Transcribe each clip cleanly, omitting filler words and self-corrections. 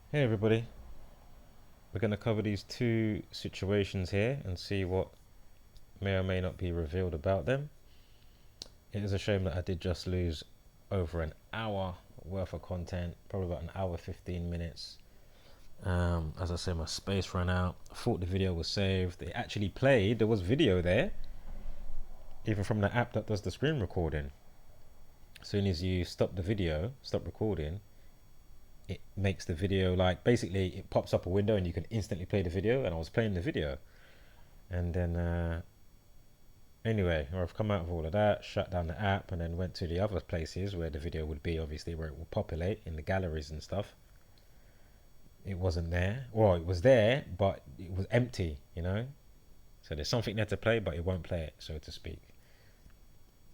Hey everybody, we're going to cover these two situations here and see what may or may not be revealed about them. It is a shame that I did just lose over an hour worth of content, probably about an hour 15 minutes. As I say, my space ran out. I thought the video was saved. It actually played, there was video there, even from the app that does the screen recording. As soon as you stop the video, stop recording, it makes the video like basically it pops up a window and you can instantly play the video, and I was playing the video. And then anyway, I've come out of all of that, shut down the app, and then went to the other places where the video would be, obviously, where it will populate in the galleries and stuff. It wasn't there. Well, it was there, but it was empty, you know? So there's something there to play, but it won't play it, so to speak.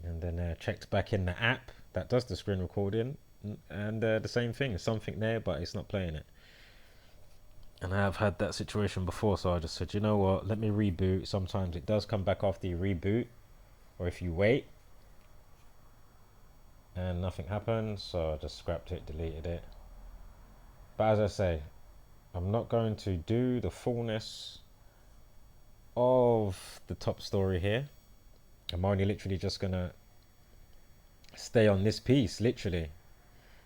And then checked back in the app that does the screen recording, and the same thing. There's something there, but it's not playing it. And I have had that situation before, so I just said, you know what, let me reboot. Sometimes it does come back after you reboot, or if you wait, and nothing happened, so I just scrapped it, deleted it. But as I say, I'm not going to do the fullness of the top story here. I'm only literally just gonna stay on this piece, literally,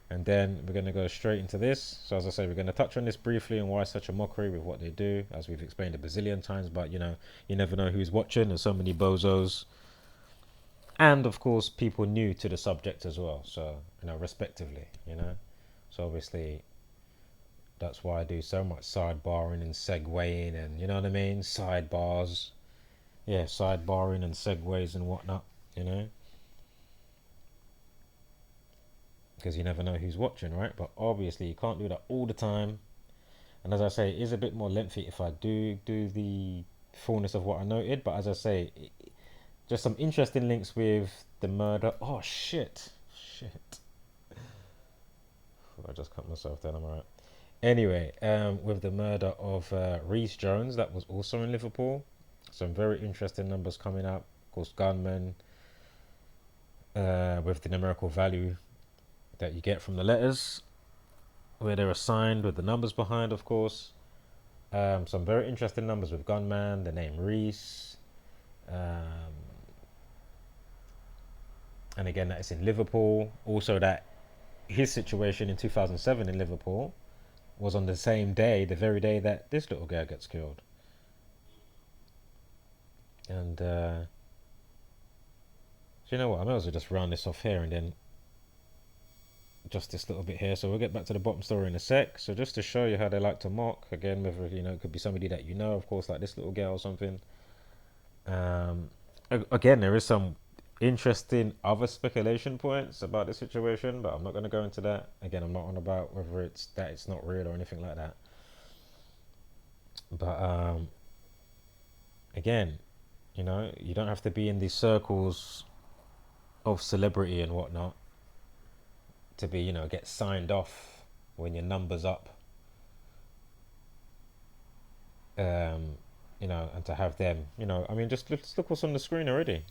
and then we're gonna go straight into this. So as I say, we're gonna touch on this briefly and why it's such a mockery with what they do, as we've explained a bazillion times. But you know, you never know who's watching. There's so many bozos, and of course, people new to the subject as well. So you know, respectively, you know. So obviously, that's why I do so much sidebarring and segueing, and you know what I mean, sidebars, yeah, sidebarring and segues and whatnot, you know, because you never know who's watching, right? But obviously, you can't do that all the time. And as I say, it is a bit more lengthy if I do the fullness of what I noted. But as I say, just some interesting links with the murder. Oh shit! I just cut myself down. I'm alright. Anyway, with the murder of Reece Jones, that was also in Liverpool. Some very interesting numbers coming up. Of course, gunmen with the numerical value that you get from the letters, where they're assigned with the numbers behind, of course. Some very interesting numbers with gunman, the name Reece. Um, and again, that is in Liverpool. Also, that his situation in 2007 in Liverpool was on the same day, the very day that this little girl gets killed. And so you know what? I might as well just round this off here and then just this little bit here. So we'll get back to the bottom story in a sec. So just to show you how they like to mock, again, whether you know it could be somebody that you know, of course, like this little girl or something. Um, Again, there is some interesting other speculation points about the situation, but I'm not going to go into that. Again, I'm not on about whether it's that it's not real or anything like that. But again, you know, you don't have to be in these circles of celebrity and whatnot to be, you know, get signed off when your number's up. Um, you know, and to have them, you know, I mean, just look what's on the screen already.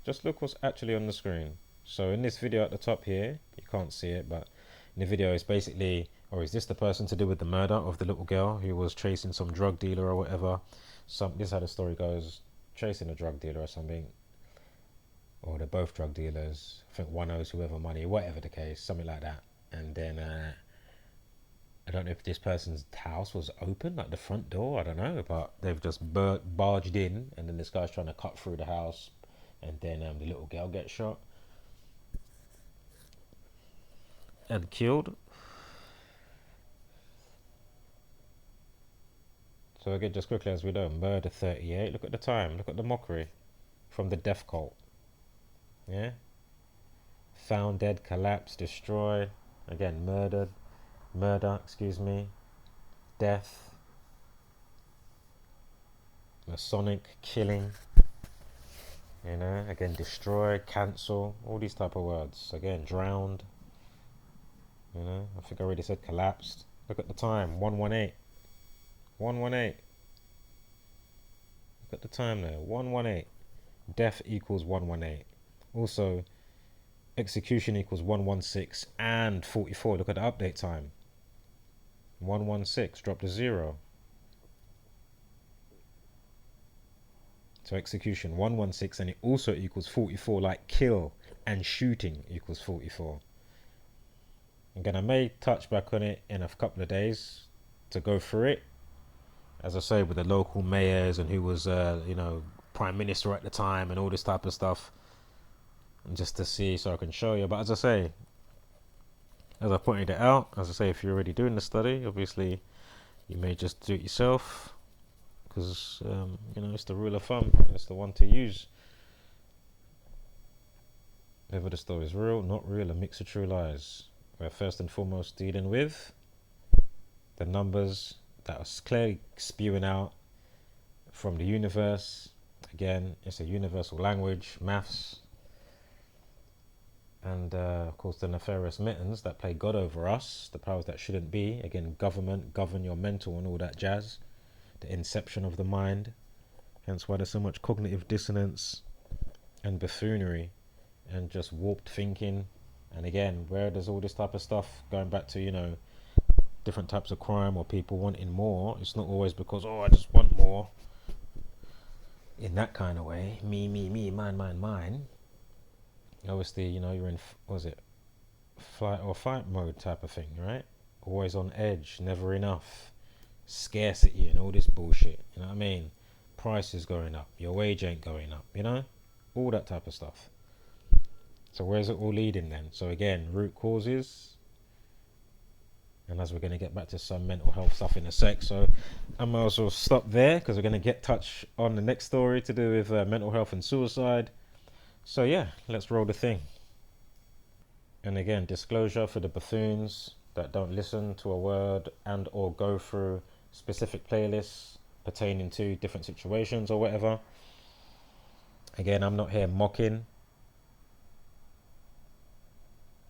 Just look what's actually on the screen. So in this video at the top here, you can't see it, but in the video it's basically, or is this the person to do with the murder of the little girl who was chasing some drug dealer or whatever? This is how the story goes: chasing a drug dealer or something, or they're both drug dealers. I think one owes whoever money, whatever the case, something like that. And then I don't know if this person's house was open, like the front door. I don't know, but they've just barged in, and then this guy's trying to cut through the house, and then the little girl gets shot and killed. So again, just quickly as we know, murder 38. Look at the time. Look at the mockery from the death cult. Yeah, found dead, collapsed, destroyed. Again, murdered, murder. Excuse me, death, Masonic killing. You know, again, destroy, cancel, all these type of words. Again, drowned. You know, I think I already said collapsed. Look at the time, 118. 118. Look at the time there, 118. Death equals 118. Also, execution equals 116 and 44. Look at the update time. 116, drop the 0. So execution 116, and it also equals 44, like kill and shooting equals 44. Again, I may touch back on it in a couple of days to go through it, as I say, with the local mayors and who was, prime minister at the time and all this type of stuff, and just to see, so I can show you. But as I say, as I pointed it out, as I say, if you're already doing the study, obviously you may just do it yourself, because it's the rule of thumb. It's the one to use. Whether the story is real, not real, a mix of true lies. We're first and foremost dealing with the numbers that are clearly spewing out from the universe. Again, it's a universal language, maths, and of course the nefarious mittens that play God over us, the powers that shouldn't be. Again, government, govern your mental and all that jazz, the inception of the mind. Hence why there's so much cognitive dissonance and buffoonery and just warped thinking. And again, where there's all this type of stuff going back to, different types of crime or people wanting more, it's not always because, I just want more in that kind of way. Me, mine. Obviously, you're in, flight or fight mode type of thing, right? Always on edge, never enough, scarcity and all this bullshit, you know what I mean? Prices going up, your wage ain't going up, all that type of stuff. So where's it all leading then? So again, root causes, and as we're going to get back to some mental health stuff in a sec, so I might as well stop there, because we're going to touch on the next story to do with mental health and suicide. So yeah, let's roll the thing. And again, disclosure for the buffoons that don't listen to a word and or go through specific playlists pertaining to different situations or whatever. Again, I'm not here mocking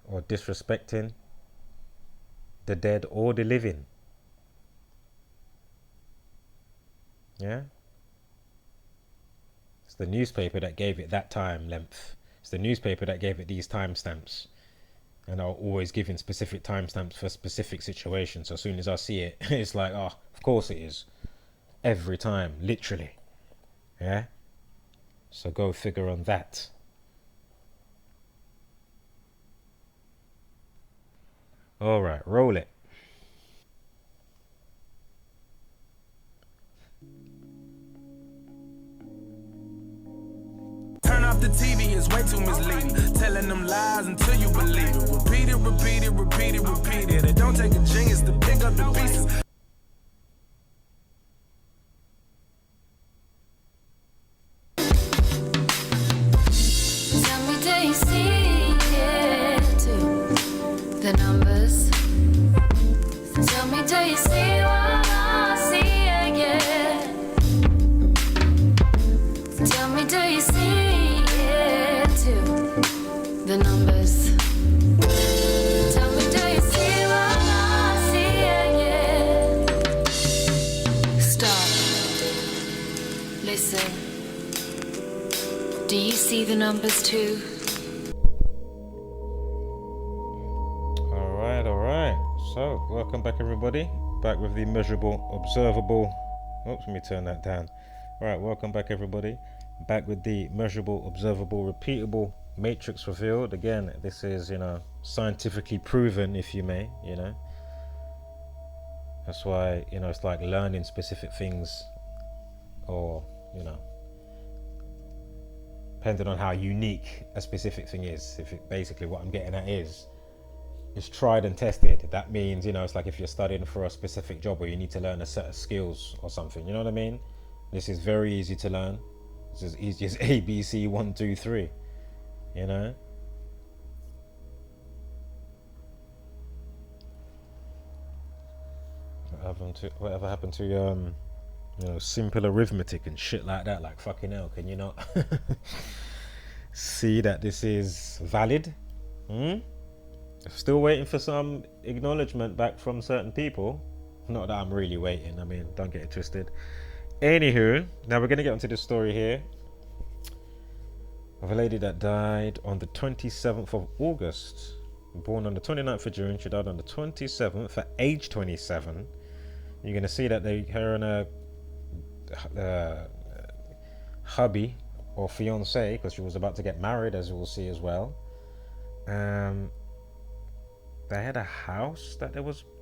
or disrespecting the dead or the living. Yeah? It's the newspaper that gave it that time length. It's the newspaper that gave it these timestamps. And I'll always give in specific timestamps for specific situations. So as soon as I see it, it's like, of course it is. Every time, literally. Yeah? So go figure on that. Alright, roll it. Turn off the TV, it's way too misleading. Telling them lies until you believe it. Repeat it. It don't take a genius to pick up the pieces. Tell me, do you see it too? The numbers. Tell me, do you see what I see again? Tell me, do you see it too? The numbers. Tell me, do you see what I see again? Stop. Listen. Do you see the numbers too? Alright. So, welcome back everybody. Back with the measurable, observable. Oops, let me turn that down. Alright, welcome back everybody. Back with the measurable, observable, repeatable matrix revealed. Again, this is, scientifically proven, if you may, That's why, it's like learning specific things, or, depending on how unique a specific thing is. If it, basically what I'm getting at is, it's tried and tested. That means, it's like if you're studying for a specific job where you need to learn a set of skills or something, you know what I mean? This is very easy to learn. It's as easy as ABC 1, 2, 3, Whatever happened to simple arithmetic and shit like that? Like, fucking hell, can you not see that this is valid? Still waiting for some acknowledgement back from certain people. Not that I'm really waiting, don't get it twisted. Anywho, now we're going to get onto this story here of a lady that died on the 27th of August Born on the 29th of June, she died on the 27th at age 27. You're going to see that her and her hubby or fiance, because she was about to get married, as you will see as well. They had a house that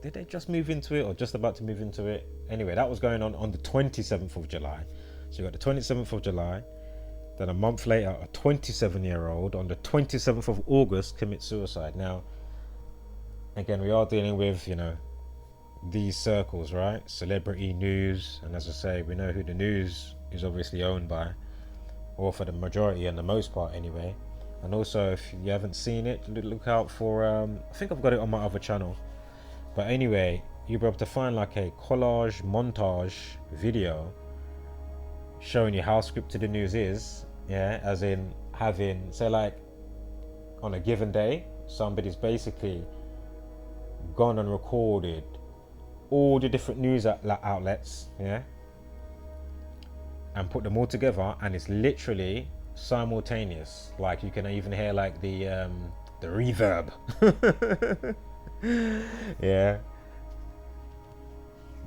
did they just move into it or just about to move into it? Anyway, that was going on the 27th of July. So you got the 27th of July, then a month later, a 27-year-old on the 27th of August commits suicide. Now, again, we are dealing with, these circles, right? Celebrity news, and as I say, we know who the news is obviously owned by, or for the majority and the most part anyway. And also, if you haven't seen it, look out for I think I've got it on my other channel, but anyway, you'll be able to find like a collage montage video showing you how scripted the news is, as in having, say, like on a given day, somebody's basically gone and recorded all the different news outlets, and put them all together, and it's literally simultaneous. Like you can even hear like the reverb.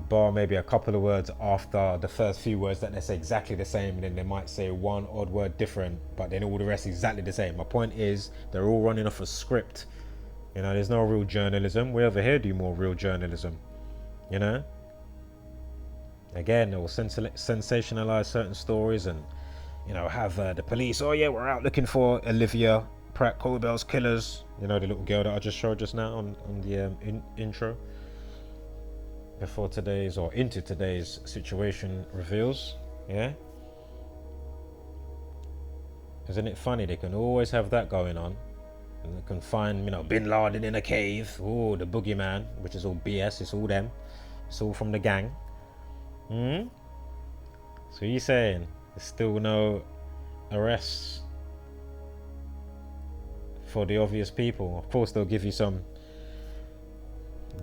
Bar maybe a couple of words after the first few words that they say exactly the same, and then they might say one odd word different, but then all the rest exactly the same. My point is, they're all running off a script. There's no real journalism. We over here do more real journalism. Again, they will sensationalize certain stories and have the police, we're out looking for Olivia Pratt-korbel's killers, the little girl that I just showed just now on the intro before into today's situation reveals. Isn't it funny? They can always have that going on, and they can find Bin Laden in a cave, the boogeyman, which is all BS. It's all them, it's all from the gang. So you're saying there's still no arrests for the obvious people? Of course, they'll give you some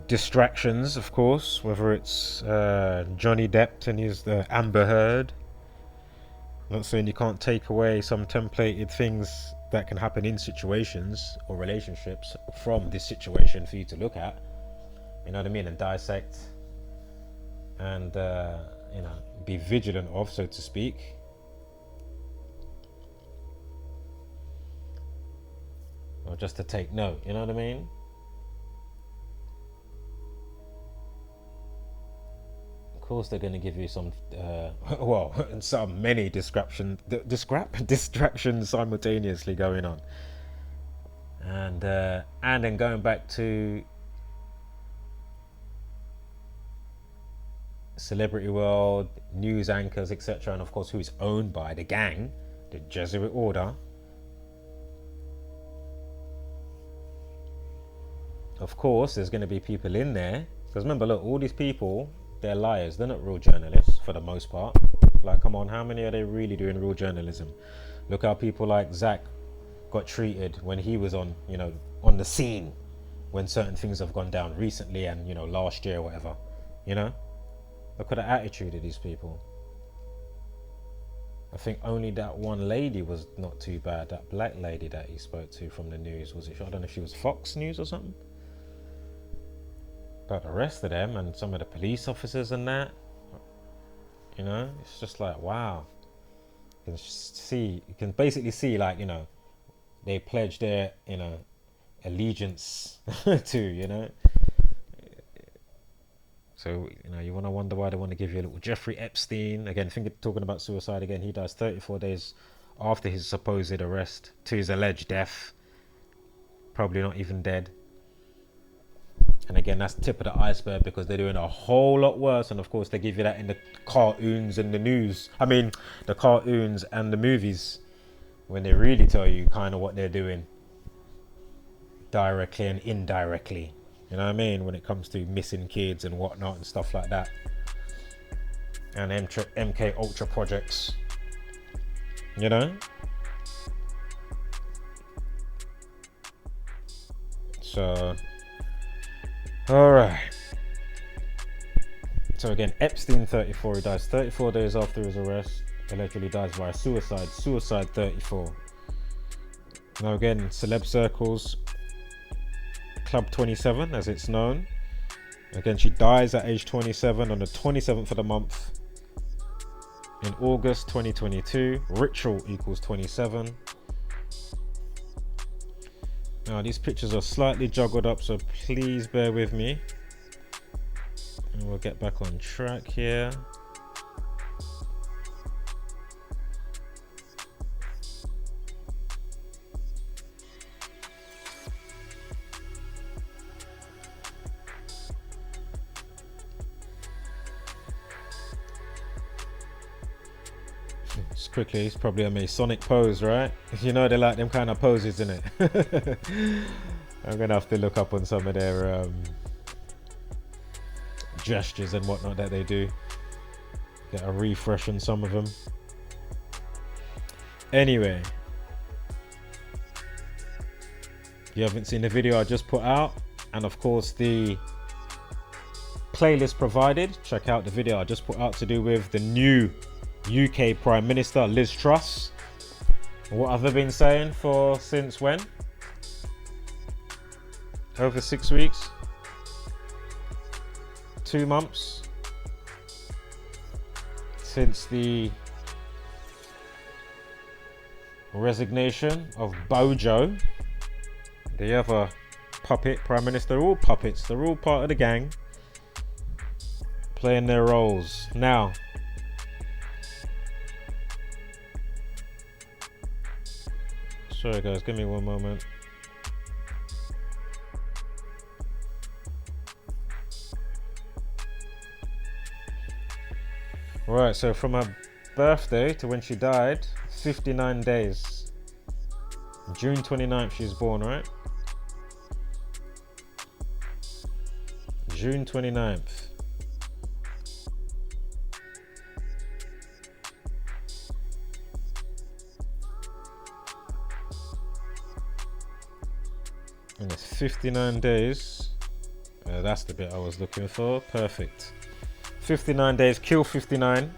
distractions, of course, whether it's Johnny Depp and his the Amber Heard. I'm not saying you can't take away some templated things that can happen in situations or relationships from this situation for you to look at, and dissect and be vigilant of, so to speak. Or just to take note, you know what I mean? Of course they're going to give you some many distractions simultaneously going on. And then going back to celebrity world, news anchors, etc., and of course who is owned by the gang, the Jesuit order. Of course there's going to be people in there, because remember, look, all these people, they're liars. They're not real journalists for the most part. Like, come on, how many are they really doing real journalism? Look how people like Zach got treated when he was on the scene, when certain things have gone down recently and last year or whatever. Look at the attitude of these people. I think only that one lady was not too bad. That black lady that he spoke to from the news, I don't know if she was Fox News or something. But the rest of them and some of the police officers and that, it's just like, wow. You can basically see like, they pledge their, allegiance to, So, you want to wonder why they want to give you a little Jeffrey Epstein. Again, talking about suicide again, he dies 34 days after his supposed arrest to his alleged death. Probably not even dead. And again, that's the tip of the iceberg, because they're doing a whole lot worse. And of course, they give you that in the cartoons and the news. I mean, the cartoons and the movies, when they really tell you kind of what they're doing directly and indirectly. You know what I mean? When it comes to missing kids and whatnot and stuff like that. And MK Ultra projects. So, alright. So again, Epstein 34, he dies 34 days after his arrest. Allegedly dies via suicide. Suicide 34. Now again, celeb circles, Club 27 as it's known. Again, she dies at age 27 on the 27th of the month in August 2022. Ritual equals 27. Now these pictures are slightly juggled up, so please bear with me. And we'll get back on track here. Just quickly, it's probably a Masonic pose, right? You know they like them kind of poses, innit? I'm gonna have to look up on some of their gestures and whatnot that they do. Get a refresh on some of them. Anyway, if you haven't seen the video I just put out, and of course the playlist provided, check out the video I just put out to do with the new UK Prime Minister Liz Truss. What have I been saying for since when? Over 6 weeks? 2 months? Since the resignation of Bojo, the other puppet Prime Minister. They're all puppets, they're all part of the gang, playing their roles. Now, sorry guys, give me one moment. Right, so from her birthday to when she died, 59 days. June 29th she was born, right? June 29th. And it's 59 days. That's the bit I was looking for. Perfect. 59 days, kill 59.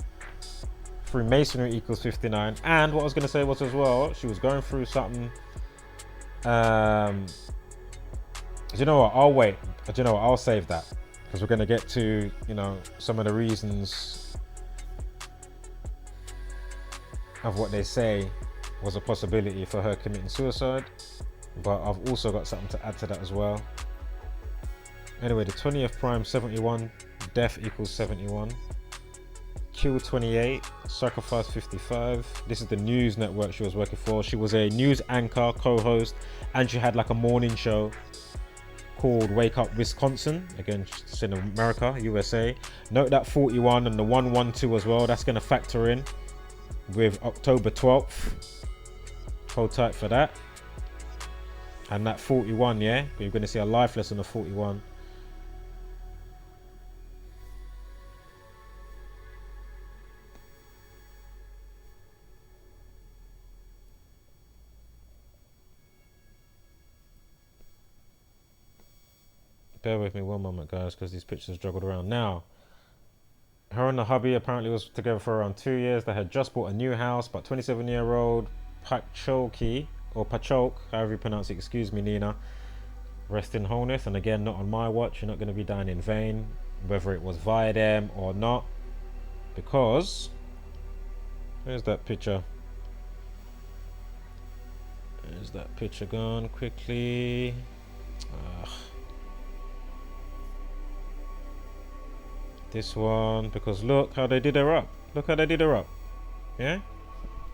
Freemasonry equals 59. And what I was going to say was as well, she was going through something. Do you know what? I'll wait. Do you know what? I'll save that. Because we're going to get to, you know, some of the reasons of what they say was a possibility for her committing suicide. But I've also got something to add to that as well. Anyway, the 20th prime, 71. Death equals 71. Kill 28. Sacrifice 55. This is the news network she was working for. She was a news anchor, co-host, and she had like a morning show called Wake Up Wisconsin. Again, it's in America, USA. Note that 41 and the 112 as well. That's going to factor in with October 12th. Hold tight for that. And that 41, yeah? You're going to see a life lesson of 41. Bear with me one moment, guys, because these pictures juggled around. Now, her and the hubby apparently was together for around 2 years. They had just bought a new house, but 27-year-old Pacholke, or Pacholke, however you pronounce it, excuse me, Nina, rest in wholeness. And again, not on my watch. You're not going to be dying in vain, whether it was via them or not, because where's that picture? Where's that picture gone? Quickly. This one, because look how they did her up. Look how they did her up. Yeah?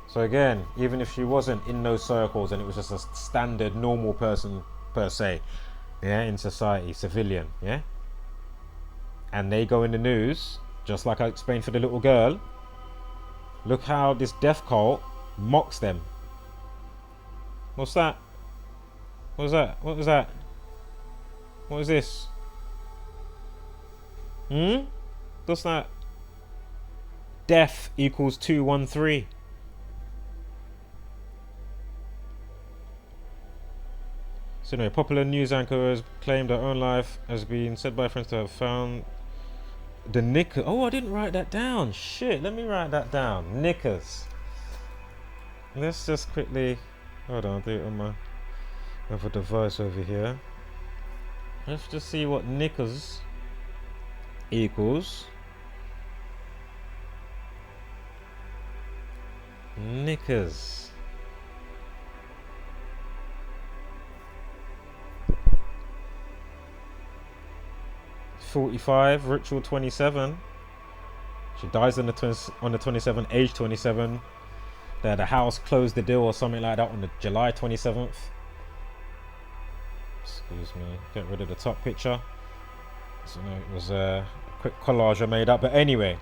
So again, even if she wasn't in those circles and it was just a standard normal person per se, yeah, in society, civilian, yeah, and they go in the news, just like I explained for the little girl, look how this death cult mocks them. What's that? What was that? What was that? What is this? What's that? Death equals 213. So anyway, popular news anchor has claimed her own life has been said by friends to have found the knickers. Oh, I didn't write that down. Shit, let me write that down. Knickers. Let's just quickly, hold on, I'll do it on my other device over here. Let's just see what knickers equals. Knickers. $45, ritual 27. She dies on the 27th, age 27. The house closed the deal or something like that on the July 27th. Excuse me, get rid of the top picture. So no, it was a quick collage I made up, but anyway.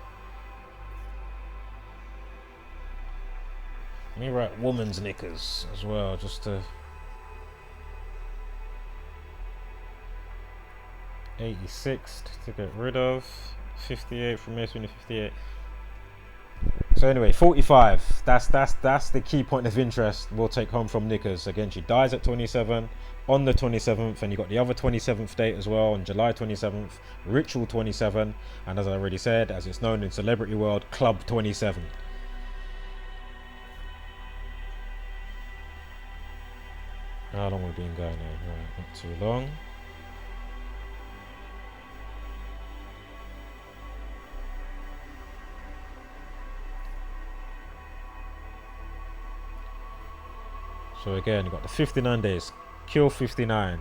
Let me write woman's knickers as well, just to 86 to get rid of. 58 from May 58. So anyway, 45. That's the key point of interest we'll take home from knickers. Again, she dies at 27 on the 27th, and you got the other 27th date as well on July 27th, ritual 27, and as I already said, as it's known in celebrity world, club 27. How long have we been going now? Right, not too long. So again, you got the 59 days, kill 59,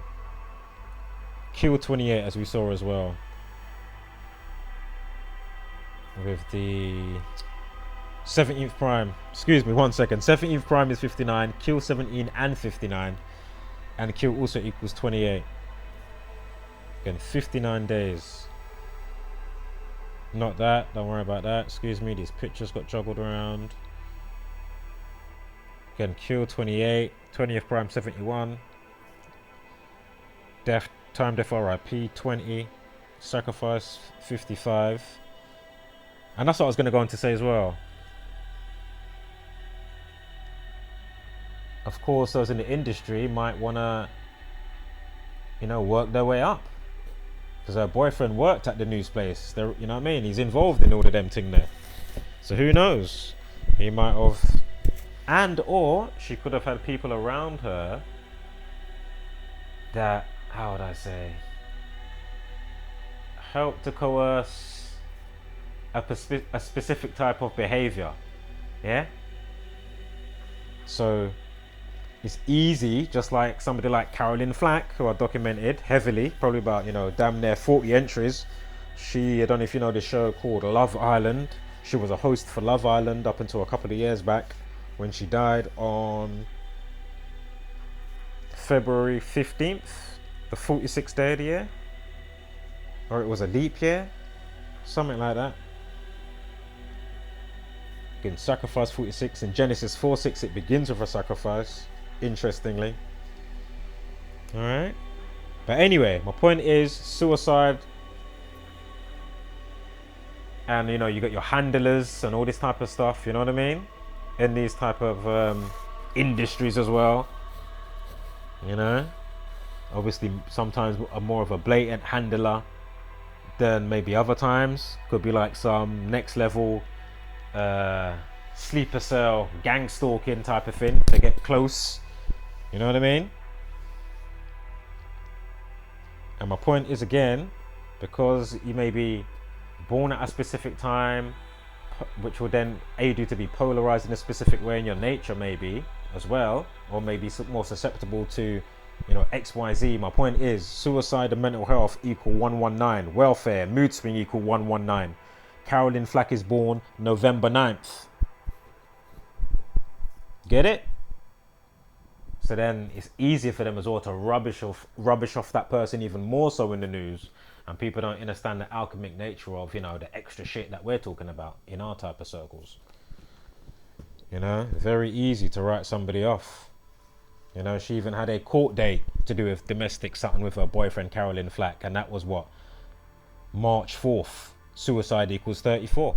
kill 28 as we saw as well. With the 17th prime, excuse me, 1 second. 17th prime is 59, kill 17 and 59, and kill also equals 28. Again, 59 days. Not that, don't worry about that. Excuse me, these pictures got juggled around. Again, kill 28, 20th prime 71, death, time death RIP 20, sacrifice 55, and that's what I was going to go on to say as well. Of course, those in the industry might want to, work their way up, because her boyfriend worked at the news place. You know what I mean? He's involved in all of them thing there. So who knows? He might have. And or she could have had people around her that, how would I say, help to coerce a specific type of behavior. Yeah? So it's easy, just like somebody like Caroline Flack, who I documented heavily, probably about, damn near 40 entries. I don't know if you know the show called Love Island. She was a host for Love Island up until a couple of years back, when she died on February 15th, the 46th day of the year, or it was a leap year, something like that. Again, sacrifice 46 in Genesis 4:6, it begins with a sacrifice, interestingly. Alright, but anyway, my point is suicide, and you got your handlers and all this type of stuff, you know what I mean, in these type of industries as well. Obviously sometimes more of a blatant handler than maybe other times. Could be like some next level sleeper cell gang stalking type of thing to get close, you know what I mean. And my point is, again, because you may be born at a specific time, which will then aid you to be polarized in a specific way in your nature, maybe as well, or maybe more susceptible to XYZ. My point is, suicide and mental health equal 119, welfare, mood swing equal 119. Caroline Flack is born November 9th. Get it? So then it's easier for them as well to rubbish off that person even more so in the news, and people don't understand the alchemic nature of the extra shit that we're talking about in our type of circles. Very easy to write somebody off. She even had a court date to do with domestic something with her boyfriend Caroline Flack, and that was what, March 4th. Suicide equals 34.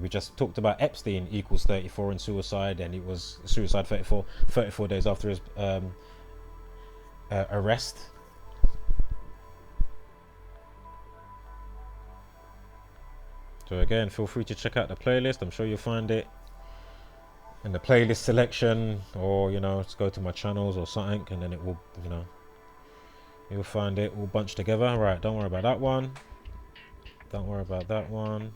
We just talked about Epstein equals 34 and suicide, and it was suicide 34 days after his arrest. So again, feel free to check out the playlist. I'm sure you'll find it in the playlist selection, or just go to my channels or something, and then it will You'll find it all bunched together. Right, don't worry about that one. Don't worry about that one.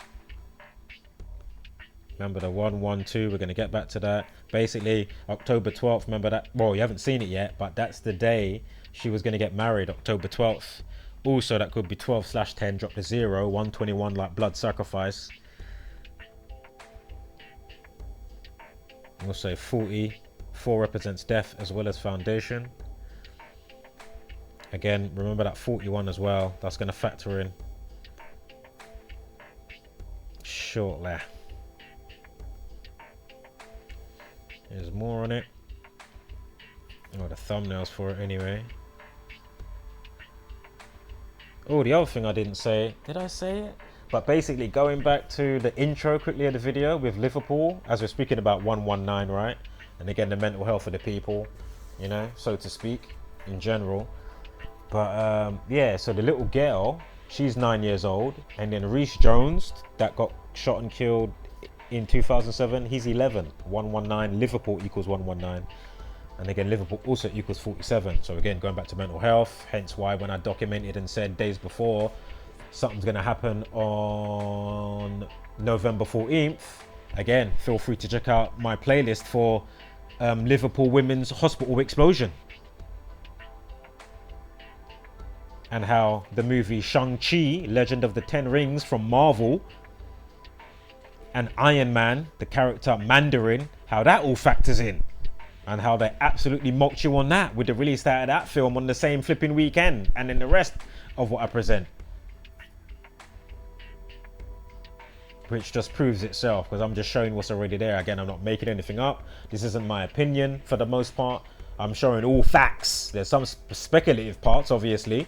Remember the 112, we're going to get back to that. Basically, October 12th, remember that? Well, you haven't seen it yet, but that's the day she was going to get married, October 12th. Also, that could be 12/10, drop the 0, 121 like blood sacrifice. We'll say 40. 4 represents death as well as foundation. Again, remember that 41 as well. That's going to factor in shortly. There's more on it. Oh, the thumbnails for it anyway. Oh, the other thing I didn't say. Did I say it? But basically, going back to the intro quickly of the video with Liverpool, as we're speaking about 119, right? And again, the mental health of the people, you know, so to speak, in general. But yeah, so the little girl, she's 9 years old. And then Reece Jones, that got shot and killed in 2007, he's 11. 119, Liverpool equals 119. And again, Liverpool also equals 47. So again, going back to mental health, hence why when I documented and said days before, something's going to happen on November 14th. Again, feel free to check out my playlist for Liverpool Women's Hospital explosion. And how the movie Shang-Chi, Legend of the Ten Rings from Marvel, and Iron Man, the character Mandarin, how that all factors in. And how they absolutely mocked you on that with the release of that film on the same flipping weekend. And then the rest of what I present. Which just proves itself, because I'm just showing what's already there. Again, I'm not making anything up. This isn't my opinion for the most part. I'm showing all facts. There's some speculative parts, obviously.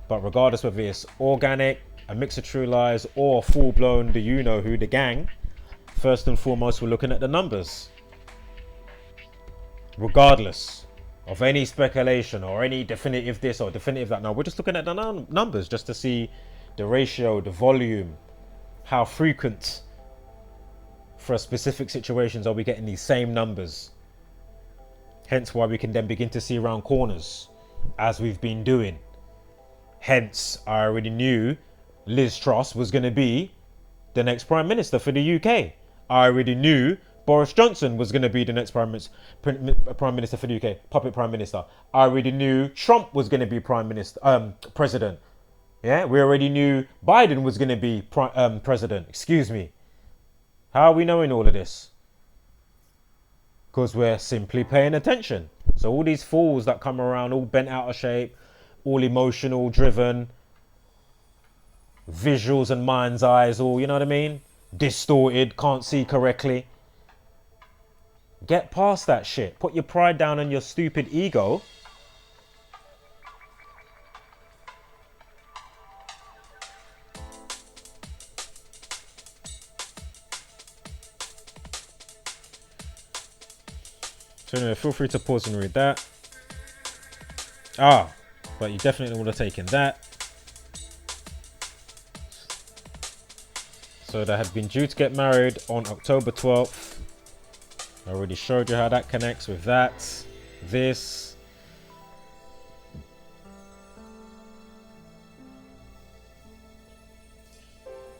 But regardless whether it's organic, a mix of true lies, or full-blown the you-know-who, the gang, first and foremost, we're looking at the numbers. Regardless of any speculation or any definitive this or definitive that. No, we're just looking at the numbers just to see the ratio, the volume, how frequent for specific situations are we getting these same numbers. Hence why we can then begin to see around corners as we've been doing. Hence, I already knew Liz Truss was going to be the next Prime Minister for the UK. I already knew Boris Johnson was going to be the next Prime Minister for the UK, puppet Prime Minister. I already knew Trump was going to be President. Yeah, we already knew Biden was going to be President. Excuse me. How are we knowing all of this? Because we're simply paying attention. So all these fools that come around all bent out of shape, all emotional, driven, visuals and mind's eyes, all, you know what I mean? Distorted, can't see correctly. Get past that shit. Put your pride down on your stupid ego. So anyway, feel free to pause and read that. But you definitely would have taken that. So they had been due to get married on October 12th. I already showed you how that connects with that. This.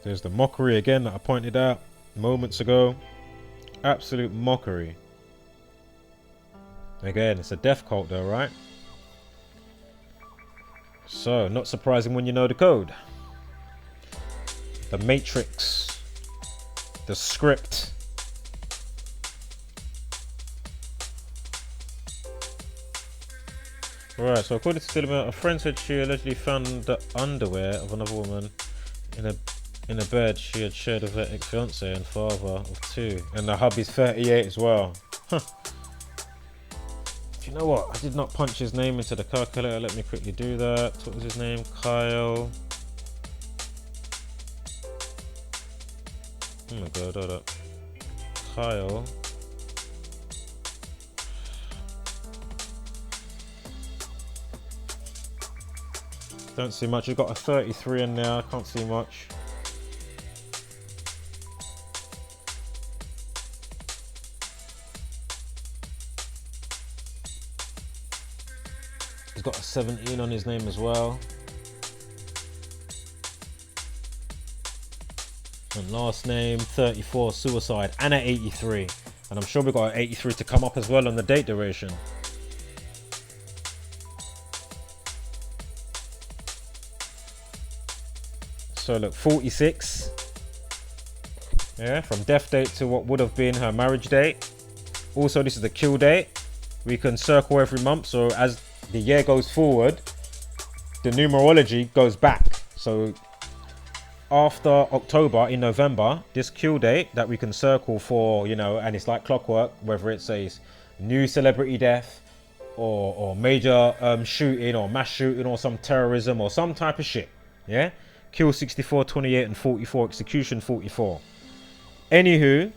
There's the mockery again that I pointed out moments ago. Absolute mockery. Again, it's a death cult though, right? So, not surprising when you know the code. The matrix. The script. Right, so according to Stillman, a friend said she allegedly found the underwear of another woman in a bed she had shared with her ex-fiance and father of 2. And the hubby's 38 as well. Huh. Do you know what? I did not punch his name into the calculator. Let me quickly do that. What was his name? Kyle. Oh my god, hold up. Kyle. Don't see much. You've got a 33 in there. I can't see much. He's got a 17 on his name as well. And last name 34, suicide, and at 83. And I'm sure we've got an 83 to come up as well on the date duration. So look, 46. Yeah, from death date to what would have been her marriage date. Also, this is the kill date. We can circle every month. So as the year goes forward, the numerology goes back. So after October, in November, this kill date that we can circle for, you know, and it's like clockwork, whether it's a new celebrity death or major shooting or mass shooting or some terrorism or some type of shit. Yeah, kill 64, 28 and 44, execution 44. Anywho,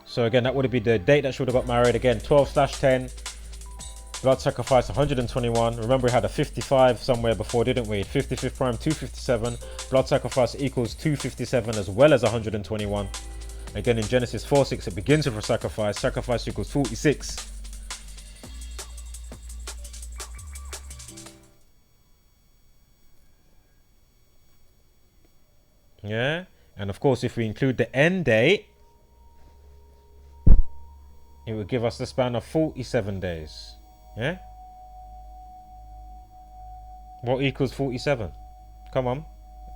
so again, that would be the date that she would have got married. Again, 12/10. Blood sacrifice 121. Remember, we had a 55 somewhere before, didn't we? 55th prime 257. Blood sacrifice equals 257 as well as 121. Again, in Genesis 4:6, it begins with a sacrifice. Sacrifice equals 46. Yeah, and of course, if we include the end date, it would give us the span of 47 days. Yeah? What equals 47? Come on.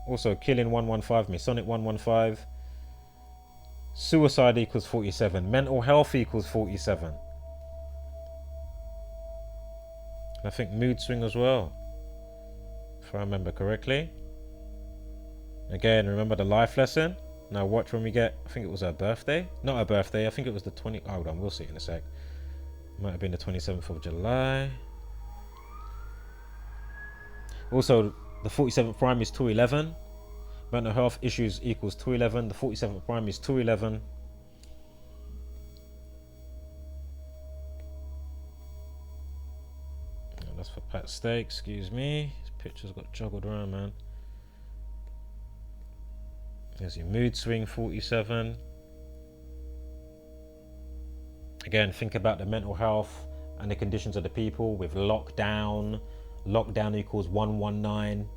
Also, killing 115, Masonic 115. Suicide equals 47. Mental health equals 47. I think mood swing as well, if I remember correctly. Again, remember the life lesson? Now watch when we get, I think it was her birthday. Not her birthday, I think it was the 20, hold on, we'll see in a sec. Might have been the 27th of July. Also, the 47th prime is 211. Mental health issues equals 211. The 47th prime is 211. That's for Pat Steak, excuse me. His pictures got juggled around, man. There's your mood swing, 47. Again, think about the mental health and the conditions of the people with lockdown. Lockdown equals 119.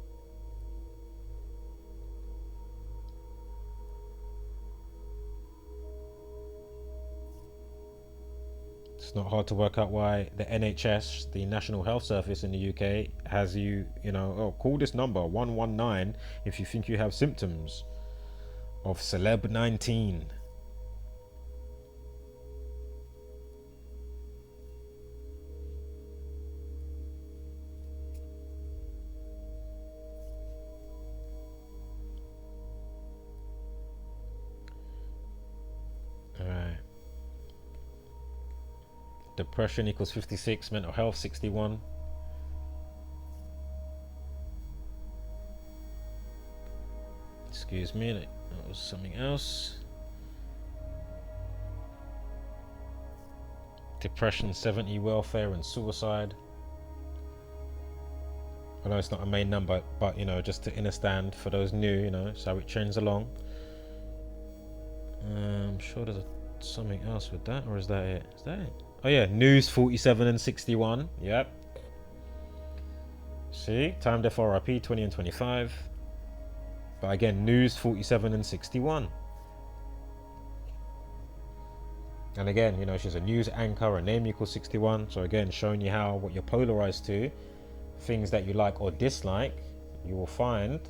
It's not hard to work out why the NHS, the National Health Service in the UK, has you know, oh, call this number 119 if you think you have symptoms of celeb 19. Alright. Depression equals 56, mental health 61. Excuse me, that was something else. Depression 70, welfare and suicide. I know it's not a main number, but you know, just to understand for those new, you know, so it trends along. I'm sure there's something else with that, or is that it? Is that it? Oh yeah, news 47 and 61. Yep. See, time death RIP 20 and 25. But again, news 47 and 61. And again, you know, she's a news anchor, her name equals 61. So again, showing you how what you're polarized to, things that you like or dislike, you will find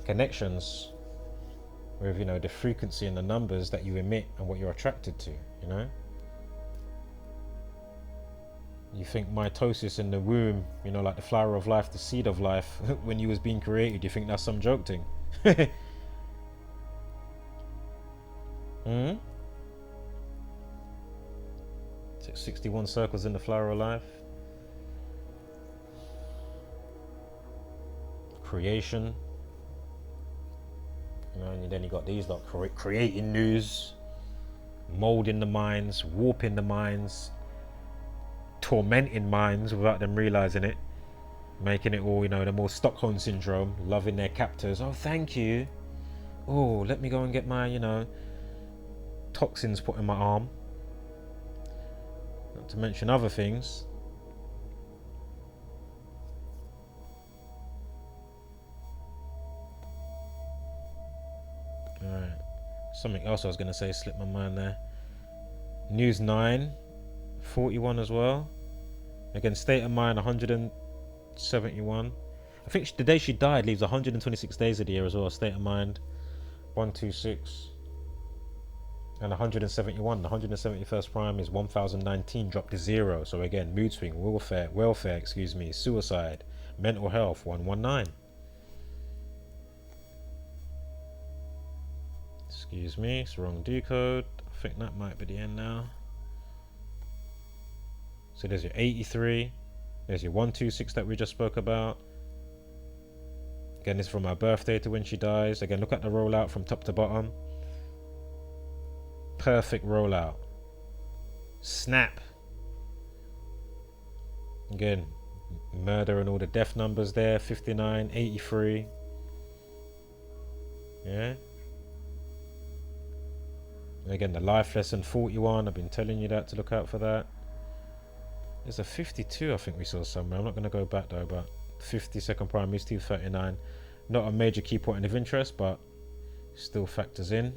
connections with, you know, the frequency and the numbers that you emit and what you're attracted to, you know. You think mitosis in the womb, you know, like the flower of life, the seed of life, when you was being created, you think that's some joke thing? Hmm? 61 circles in the flower of life. Creation. You know, and then you got these like creating news, molding the minds, warping the minds, tormenting minds without them realizing it, making it all, you know, the more Stockholm syndrome, loving their captors. Oh, thank you. Oh, let me go and get my, you know, toxins put in my arm. Not to mention other things. Something else I was going to say slipped my mind there. News 9, 41 as well. Again, State of Mind, 171. I think the day she died leaves 126 days of the year as well. State of Mind, 126. And 171. The 171st prime is 1019, dropped to 0. So again, mood swing, welfare, suicide, mental health, 119. Excuse me, it's the wrong decode. I think that might be the end now. So there's your 83. There's your 126 that we just spoke about. Again, this is from her birthday to when she dies. Again, look at the rollout from top to bottom. Perfect rollout. Snap. Again, murder and all the death numbers there. 59, 83. Yeah. And again, the life lesson 41. I've been telling you that to look out for that. There's a 52 I think we saw somewhere. I'm not going to go back though, but 52nd prime is 239. Not a major key point of interest, but still factors in.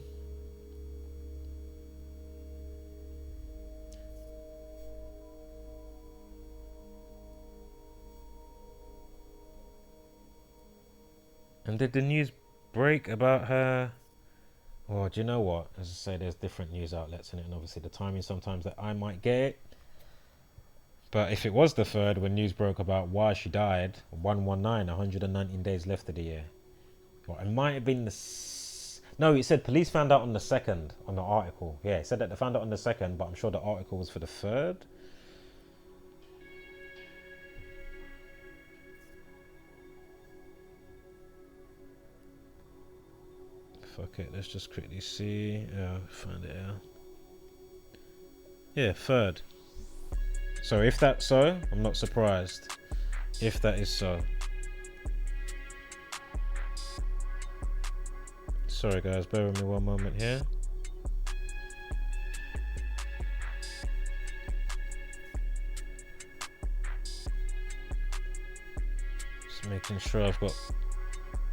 And did the news break about her? Well, do you know what? As I say, there's different news outlets in it, and obviously the timing sometimes that I might get it. But if it was the 3rd when news broke about why she died, 119, 119 days left of the year. Well, it might have been the... No, it said police found out on the 2nd on the article. Yeah, it said that they found out on the 2nd, but I'm sure the article was for the 3rd. Fuck it, let's just quickly see. Yeah, find it out. Yeah, 3rd. So if that's so, I'm not surprised. If that is so. Sorry guys, bear with me one moment here. Just making sure I've got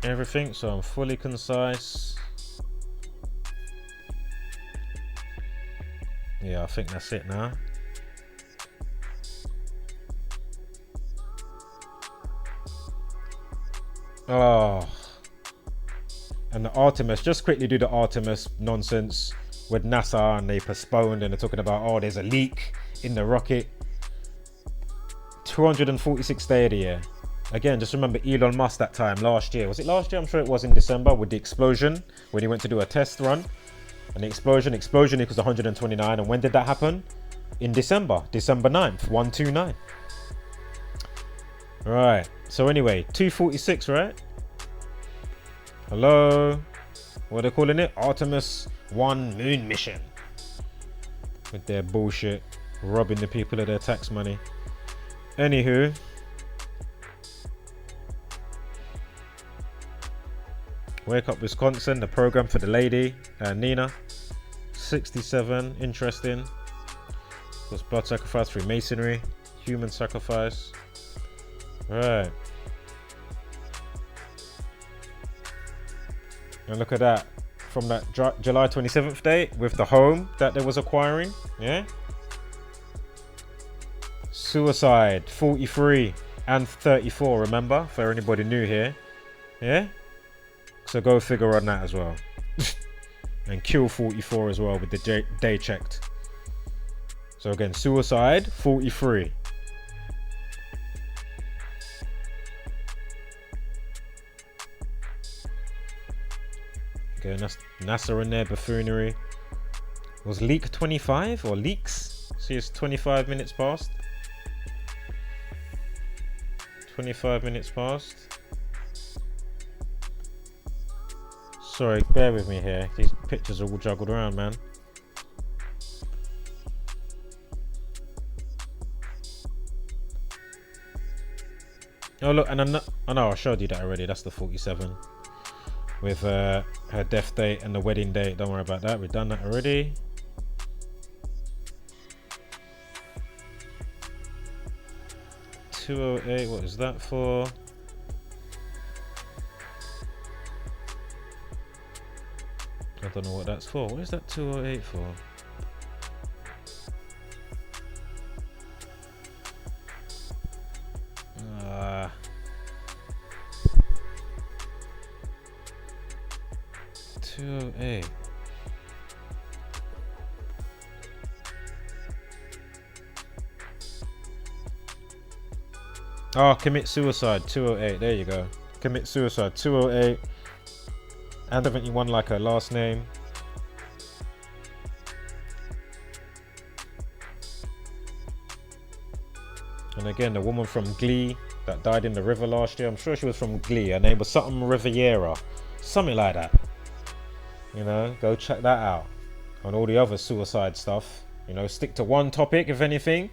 everything so I'm fully concise. Yeah, I think that's it now. Oh. And the Artemis, just quickly do the Artemis nonsense with NASA, and they postponed and they're talking about, oh, there's a leak in the rocket. 246th day of the year. Again, just remember Elon Musk that time last year. Was it last year? I'm sure it was in December with the explosion when he went to do a test run. And the explosion equals 129. And when did that happen? In December 9th, 129. Right. So anyway, 246, right? Hello? What are they calling it? Artemis 1 moon mission. With their bullshit. Robbing the people of their tax money. Anywho. Wake Up Wisconsin, the program for the lady, Nina. 67, interesting. There's blood sacrifice, Freemasonry, human sacrifice. Right. And look at that. From that July 27th date with the home that they was acquiring. Yeah. Suicide, 43 and 34, remember? For anybody new here. Yeah. So go figure on that as well. And kill 44 as well with the day checked. So again, suicide 43. Okay, that's NASA in there, buffoonery. Was leak 25 or leaks? See, it's 25 minutes past. 25 minutes past. Sorry, bear with me here. These pictures are all juggled around, man. Oh look, and I know I showed you that already. That's the 47 with her death date and the wedding date. Don't worry about that. We've done that already. $208. What is that for? I don't know what that's for. What is that 208 for? Uh, 208. Oh, commit suicide, 208. There you go. Commit suicide, 208. And 71 like her last name. And again, the woman from Glee that died in the river last year. I'm sure she was from Glee. Her name was something Riviera. Something like that. You know, go check that out. And all the other suicide stuff. You know, stick to one topic, if anything.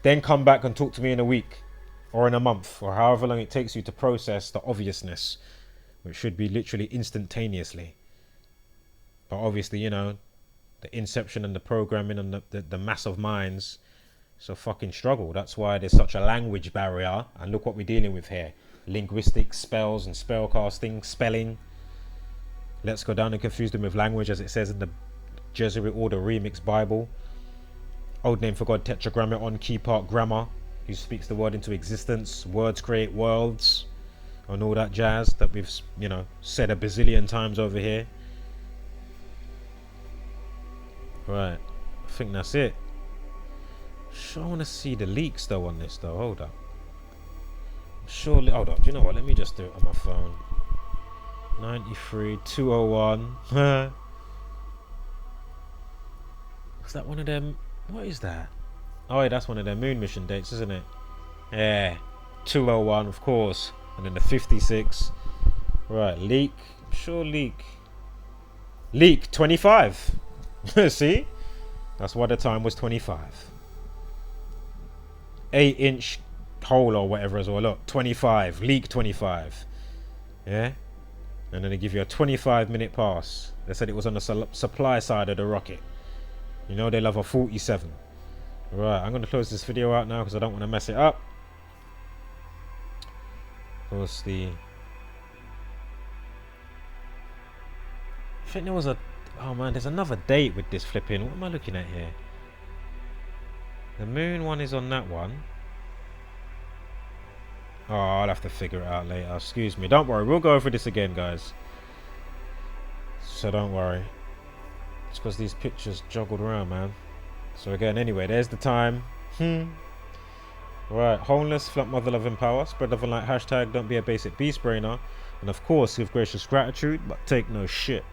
Then come back and talk to me in a week. Or in a month. Or however long it takes you to process the obviousness. Which should be literally instantaneously. But obviously, you know, the inception and the programming and the mass of minds, it's a fucking struggle. That's why there's such a language barrier. And look what we're dealing with here. Linguistics, spells and spellcasting, spelling. Let's go down and confuse them with language, as it says in the Jesuit Order Remix Bible. Old name for God, Tetragrammaton, key part grammar. Who speaks the word into existence. Words create worlds. And all that jazz that we've, you know, said a bazillion times over here. Right, I think that's it. Sure, I want to see the leaks though on this though. Hold up. Surely, hold up. Do you know what? Let me just do it on my phone. 93 201. Is that one of them? What is that? Oh, yeah, that's one of their moon mission dates, isn't it? Yeah, 201, of course. And then the 56. Right, leak. I'm sure leak 25. See? That's why the time was 25. 8-inch hole or whatever as well. Look, 25. Leak 25. Yeah? And then they give you a 25-minute pass. They said it was on the supply side of the rocket. You know they love a 47. Right, I'm going to close this video out now because I don't want to mess it up. Of course, I think there was a... Oh man, there's another date with this flipping. What am I looking at here? The moon one is on that one. Oh, I'll have to figure it out later. Excuse me. Don't worry. We'll go over this again, guys. So don't worry. It's because these pictures joggled around, man. So again, anyway, there's the time. Right. Homeless, flat mother loving power. Spread love and light. Hashtag don't be a basic beast brainer. And of course, give gracious gratitude, but take no shit.